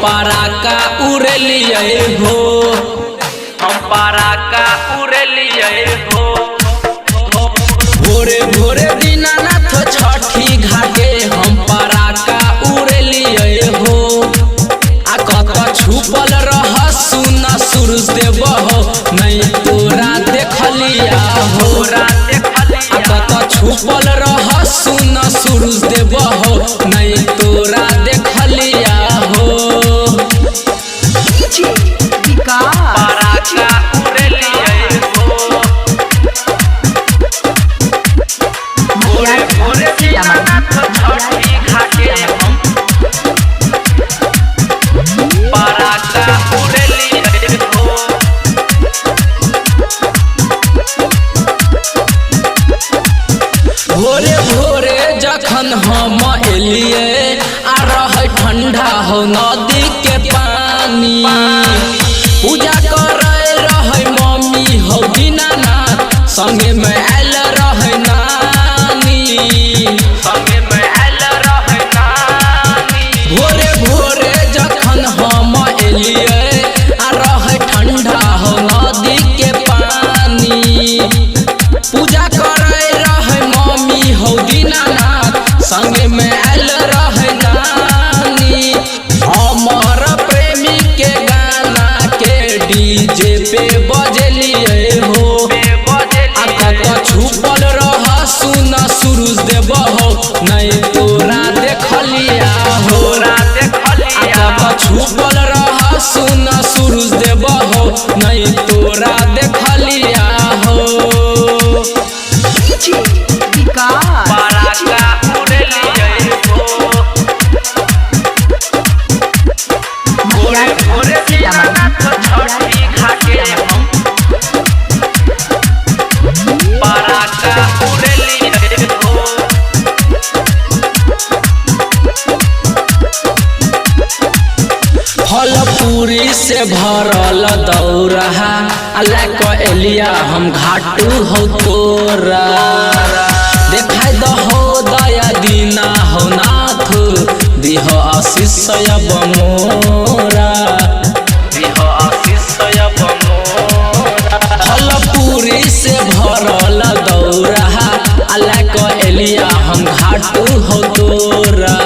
पराका उड़लिए हो, हम पराका उड़लिए हो। भोरे भोरे दीनानाथ छठी घाटे हम पराका उड़लिए हो। आ कत छुपल रह सुन सूरज देव हो, नहीं तोरा देखलिया हो। आ कत छुपल रह सुन सूरज देव हो, नहीं तोरा देखलिया हो। पराका उड़लिए हो, भोरे भोरे दीनानाथ छठी घाटे हम पराका उड़लिए हो। भोरे भोरे जखन हम एलिए आ रहे ठंडा हो नदी के पानी, पूजा करे रहे मम्मी हो दीनानाथ, संगे में आयल रहे नानी, संगे में आयल रहे नानी। भोरे भोरे जखन हम एलिए आ रहे ठंडा हो नदी के पानी, पूजा करे रहे मम्मी हो दीनानाथ, संगे में आयल रहे नानी। हमर प्रेमी के गाना के डीजे पे बजलिए हो। आ कत छुपल रह सुन सूरज देव हो, नहीं तोरा देखलिया हो। आ कत छुपल रह सुन सूरज देव हो, नहीं तोरा देखलिया हो। पराका उड़लिए हो, भोरे भोरे दीनानाथ छठी घाटे हम पराका उड़लिए हो। फल पूरी से भरल दौरा अल्लाह एलिया हम घाटू हो तोरा। देखाई दहो दया दीना हो नाथ, दिह आशीष अब मोरा, दिह आशीष अब मोरा। फल पूरी से भरल दौरा अल्लाह एलिया हम घाटू हो तोरा।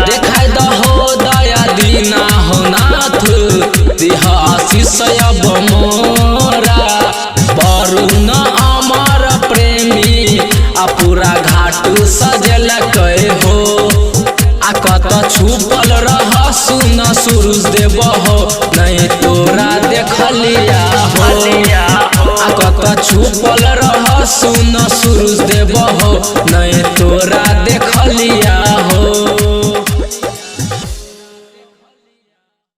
देखाई दहो दया दीना हो नाथ, दिह आशीष अब मोरा। वरुण अमर प्रेमी आ पूरा घाटू सजल हो। आ कत छुपल रह सुन सूरज देव हो, नहीं तोरा देखलिया हो। आ कत छुपल रह सुन सूरज देव हो, नहीं तोरा देखलिया हो।